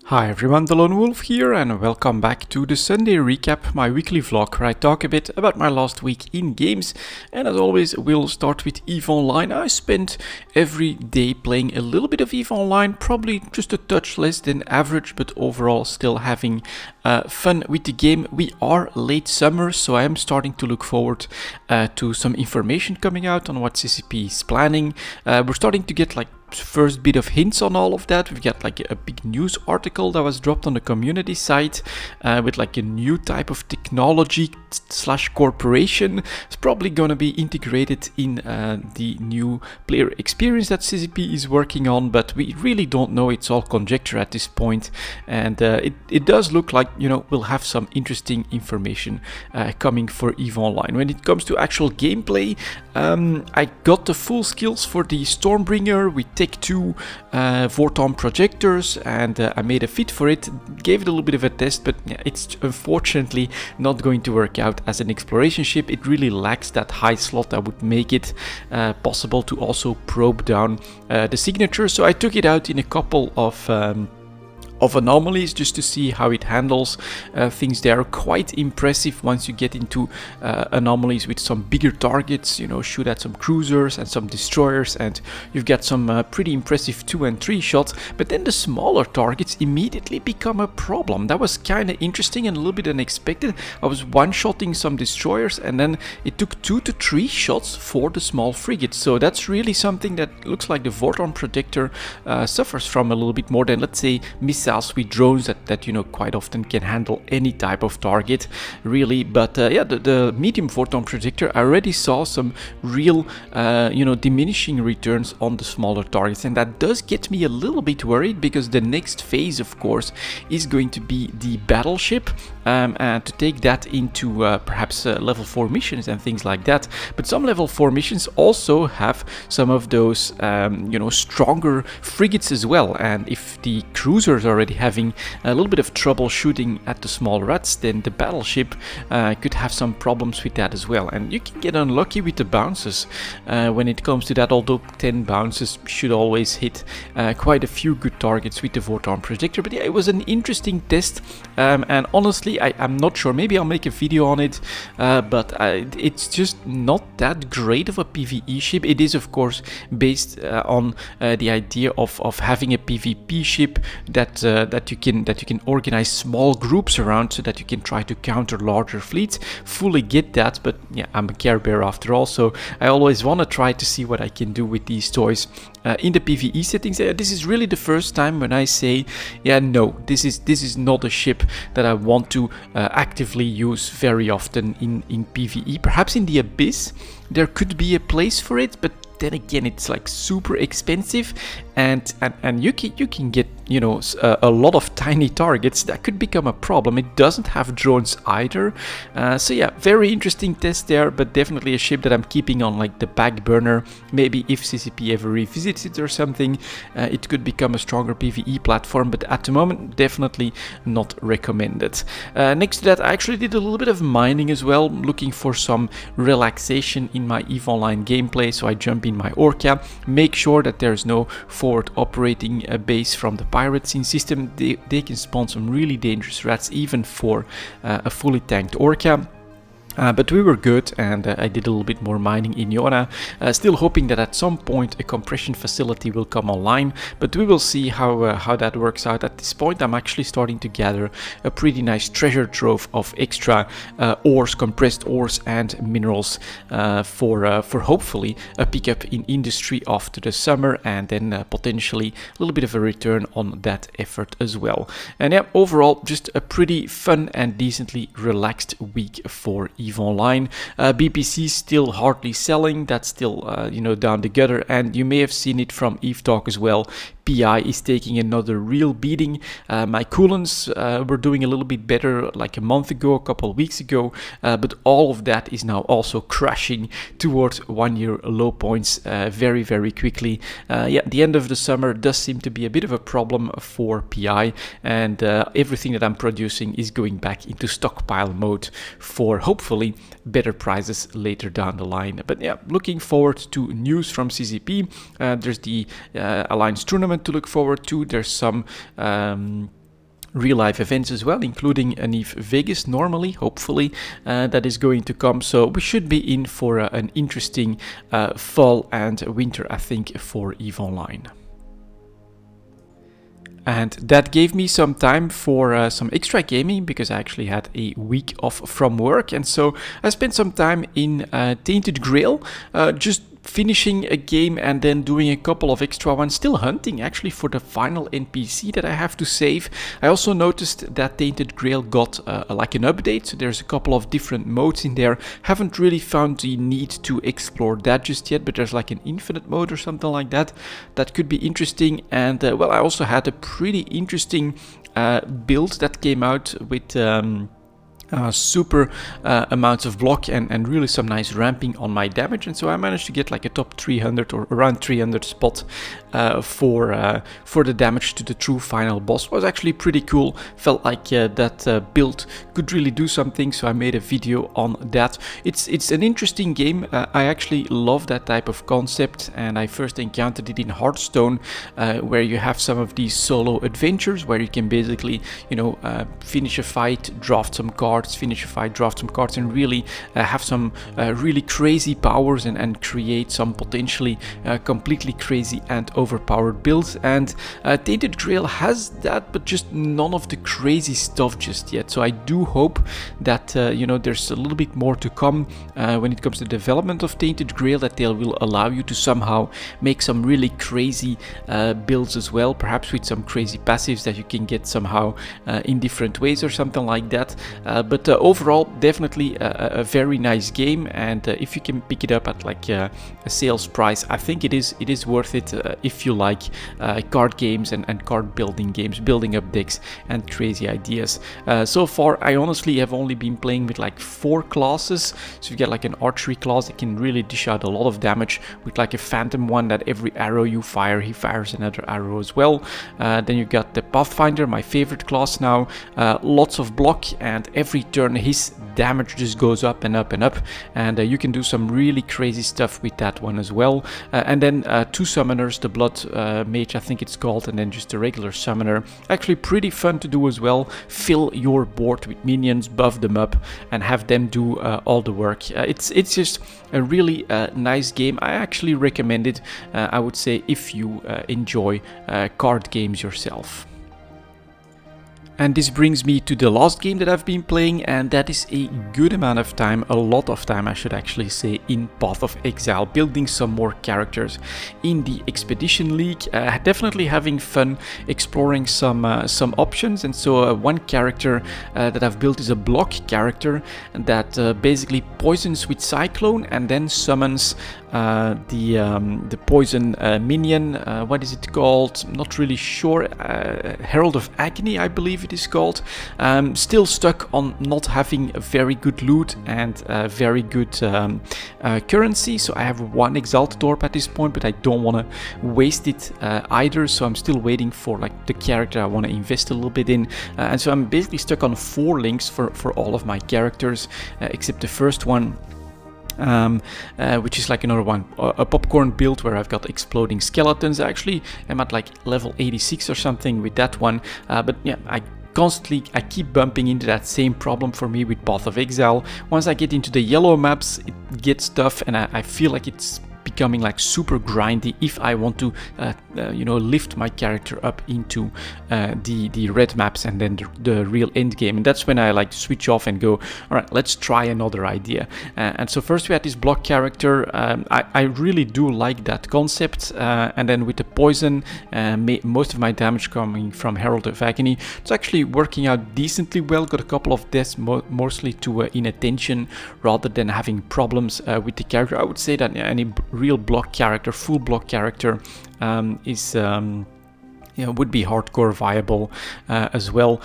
Hi everyone, delonewolf here and welcome back to the Sunday recap, my weekly vlog where I talk a bit about my last week in games. And as always, we'll start with EVE Online. I spent every day playing a little bit of EVE Online, probably just a touch less than average, but overall still having fun with the game. We are late summer, so I am starting to look forward to some information coming out on what CCP is planning. We're starting to get like first bit of hints on all of that. We've got like a big news article that was dropped on the community site with like a new type of technology slash corporation. It's probably going to be integrated in the new player experience that CCP is working on, but we really don't know. It's all conjecture at this point, and it does look like, you know, we'll have some interesting information coming for EVE Online. When it comes to actual gameplay, I got the full skills for the Stormbringer with Tech 2 Vorton projectors, and I made a fit for it, gave it a little bit of a test, but yeah, it's unfortunately not going to work out as an exploration ship. It really lacks that high slot that would make it possible to also probe down the signature. So I took it out in a couple of anomalies just to see how it handles things. They are quite impressive once you get into anomalies with some bigger targets, you know, shoot at some cruisers and some destroyers, and you've got some pretty impressive 2 and 3 shots. But then the smaller targets immediately become a problem. That was kind of interesting and a little bit unexpected. I was one-shotting some destroyers, and then it took 2 to 3 shots for the small frigates. So that's really something that looks like the Vorton projector suffers from a little bit more than, let's say, missiles with drones that you know quite often can handle any type of target, really. But yeah, the medium Vorton projector, I already saw some real you know, diminishing returns on the smaller targets, and that does get me a little bit worried, because the next phase, of course, is going to be the battleship, and to take that into perhaps level 4 missions and things like that. But some level 4 missions also have some of those you know, stronger frigates as well, and if the cruisers are already having a little bit of trouble shooting at the small rats, then the battleship could have some problems with that as well. And you can get unlucky with the bounces when it comes to that, although 10 bounces should always hit quite a few good targets with the Vorton projector. But yeah, it was an interesting test, and honestly I'm not sure, maybe I'll make a video on it, but it's just not that great of a PvE ship. It is of course based on the idea of having a PvP ship that you can organize small groups around, so that you can try to counter larger fleets. Fully get that, but yeah, I'm a Care Bear after all, so I always want to try to see what I can do with these toys in the PvE settings. This is really the first time when I say, yeah, no, this is not a ship that I want to actively use very often in PvE. Perhaps in the Abyss there could be a place for it, but then again, it's like super expensive, and you can get, you know, a lot of tiny targets. That could become a problem. It doesn't have drones either, so yeah, very interesting test there, but definitely a ship that I'm keeping on like the back burner. Maybe if CCP ever revisits it or something, it could become a stronger PvE platform, but at the moment definitely not recommended. Next to that, I actually did a little bit of mining as well, looking for some relaxation in my EVE Online gameplay. So I jump in my Orca, make sure that there's no forward operating base from the pirates in system. They can spawn some really dangerous rats even for a fully tanked Orca. But we were good, and I did a little bit more mining in Iona, still hoping that at some point a compression facility will come online, but we will see how that works out. At this point I'm actually starting to gather a pretty nice treasure trove of extra ores, compressed ores and minerals for hopefully a pickup in industry after the summer, and then potentially a little bit of a return on that effort as well. And yeah, overall just a pretty fun and decently relaxed week for EVE Online. BPC still hardly selling. That's still you know, down the gutter, and you may have seen it from EVE Talk as well. PI is taking another real beating. My coolants were doing a little bit better like a month ago, a couple of weeks ago, but all of that is now also crashing towards 1-year low points very, very quickly. Yeah, the end of the summer does seem to be a bit of a problem for PI, and everything that I'm producing is going back into stockpile mode for hopefully better prices later down the line. But yeah, looking forward to news from CCP. There's the Alliance tournament to look forward to. There's some real-life events as well, including an EVE Vegas normally, hopefully, that is going to come. So we should be in for an interesting fall and winter, I think, for EVE Online. And that gave me some time for some extra gaming, because I actually had a week off from work. And so I spent some time in Tainted Grail, just finishing a game and then doing a couple of extra ones, still hunting actually for the final NPC that I have to save. I also noticed that Tainted Grail got like an update, so there's a couple of different modes in there. Haven't really found the need to explore that just yet, but there's like an infinite mode or something like that. That could be interesting. And well, I also had a pretty interesting build that came out with super amounts of block and really some nice ramping on my damage, and so I managed to get like a top 300 or around 300 spot for the damage to the true final boss. Was actually pretty cool. Felt like that build could really do something, so I made a video on that. It's an interesting game. I actually love that type of concept, and I first encountered it in Hearthstone, where you have some of these solo adventures where you can basically, you know, finish a fight, draft some cards, finish a fight, draft some cards, and really have some really crazy powers and create some potentially completely crazy and overpowered builds. And Tainted Grail has that, but just none of the crazy stuff just yet. So I do hope that you know, there's a little bit more to come when it comes to the development of Tainted Grail, that they will allow you to somehow make some really crazy builds as well, perhaps with some crazy passives that you can get somehow in different ways or something like that. But overall, definitely a very nice game, and if you can pick it up at like a sales price, I think it is worth it if you like card games and card building games, building up decks and crazy ideas. So far, I honestly have only been playing with like 4 classes. So you get like an archery class that can really dish out a lot of damage, with like a phantom one that every arrow you fire, he fires another arrow as well. Then you got the Pathfinder, my favorite class now, lots of block, and every turn his damage just goes up and up and up, and you can do some really crazy stuff with that one as well. And then 2 summoners, the Blood Mage I think it's called, and then just a regular summoner. Actually pretty fun to do as well. Fill your board with minions, buff them up, and have them do all the work. It's just a really nice game. I actually recommend it, I would say, if you enjoy card games yourself. And this brings me to the last game that I've been playing, and that is a good amount of time, a lot of time I should actually say, in Path of Exile, building some more characters in the Expedition League. Definitely having fun exploring some options, and so one character that I've built is a block character that basically poisons with Cyclone and then summons the poison minion. What is it called? I'm not really sure. Herald of Agony, I believe it is called. Still stuck on not having a very good loot and very good currency. So I have 1 Exalted Orb at this point, but I don't want to waste it either. So I'm still waiting for like the character I want to invest a little bit in. And so I'm basically stuck on 4 links for all of my characters, except the first one. Which is like another one, a popcorn build where I've got exploding skeletons. Actually, I'm at like level 86 or something with that one, but yeah, I keep bumping into that same problem for me with Path of Exile. Once I get into the yellow maps, it gets tough, and I feel like it's becoming like super grindy if I want to you know, lift my character up into the red maps and then the real end game. And that's when I like switch off and go, all right, let's try another idea. And so first we had this block character. I really do like that concept, and then with the poison, most of my damage coming from Herald of Agony, it's actually working out decently well. Got a couple of deaths, mostly to inattention rather than having problems with the character. I would say that any real block character, full block character, is would be hardcore viable as well,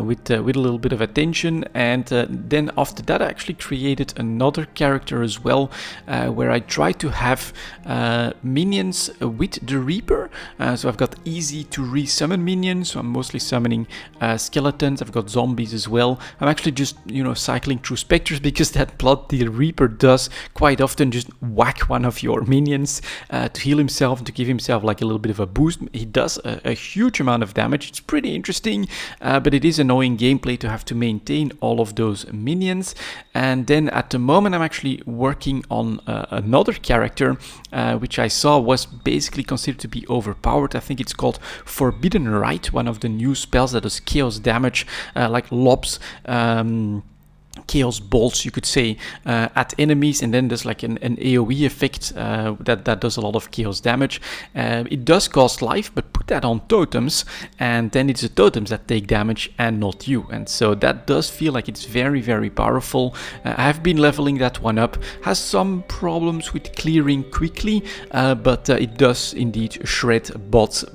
with a little bit of attention. And then after that I actually created another character as well, where I try to have minions with the Reaper. So I've got easy to resummon minions, so I'm mostly summoning skeletons. I've got zombies as well. I'm actually just, you know, cycling through specters, because that Blood the Reaper does quite often just whack one of your minions to heal himself and to give himself like a little bit of a boost. He does a huge amount of damage. It's pretty interesting, but it is annoying gameplay to have to maintain all of those minions. And then at the moment I'm actually working on another character, which I saw was basically considered to be overpowered. I think it's called Forbidden Right, one of the new spells that does chaos damage, like lobs, chaos bolts, you could say, at enemies, and then there's like an AoE effect that does a lot of chaos damage. It does cost life, but put that on totems, and then it's the totems that take damage and not you. And so that does feel like it's very, very powerful. I have been leveling that one up. Has some problems with clearing quickly, but it does indeed shred bosses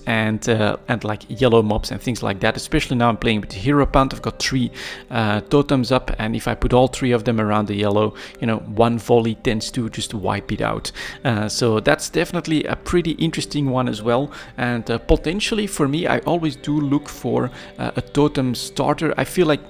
and like yellow mobs and things like that. Especially now I'm playing with the hero pound. I've got 3 totems up, and if I put all 3 of them around the yellow, you know, one volley tends to just wipe it out. So that's definitely a pretty interesting one as well. And potentially for me, I always do look for a totem starter. I feel like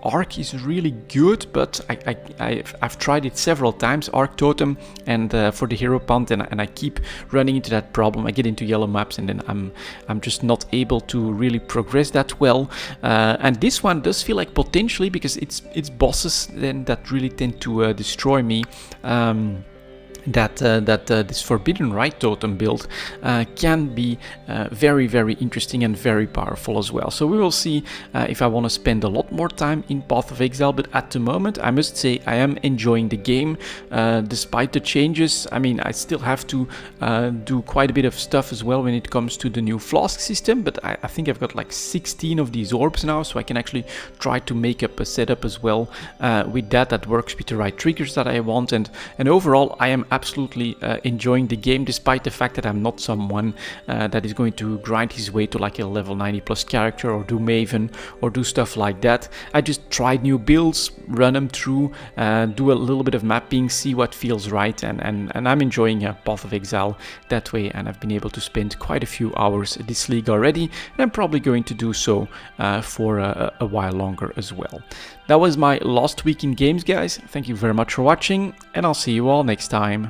Arc is really good, but I've tried it several times, Arc Totem, and for the hero punt, and I keep running into that problem. I get into yellow maps, and then I'm just not able to really progress that well. And this one does feel like potentially, because it's bosses then that really tend to destroy me. That this Forbidden Right totem build can be very, very interesting and very powerful as well. So we will see if I want to spend a lot more time in Path of Exile, but at the moment I must say I am enjoying the game despite the changes. I mean, I still have to do quite a bit of stuff as well when it comes to the new flask system, but I think I've got like 16 of these orbs now, so I can actually try to make up a setup as well with that works with the right triggers that I want, and overall I am absolutely enjoying the game, despite the fact that I'm not someone that is going to grind his way to like a level 90 plus character or do Maven or do stuff like that. I just tried new builds, run them through, do a little bit of mapping, see what feels right, and I'm enjoying Path of Exile that way, and I've been able to spend quite a few hours this league already, and I'm probably going to do so for a while longer as well. That was my last week in games, guys. Thank you very much for watching, and I'll see you all next time.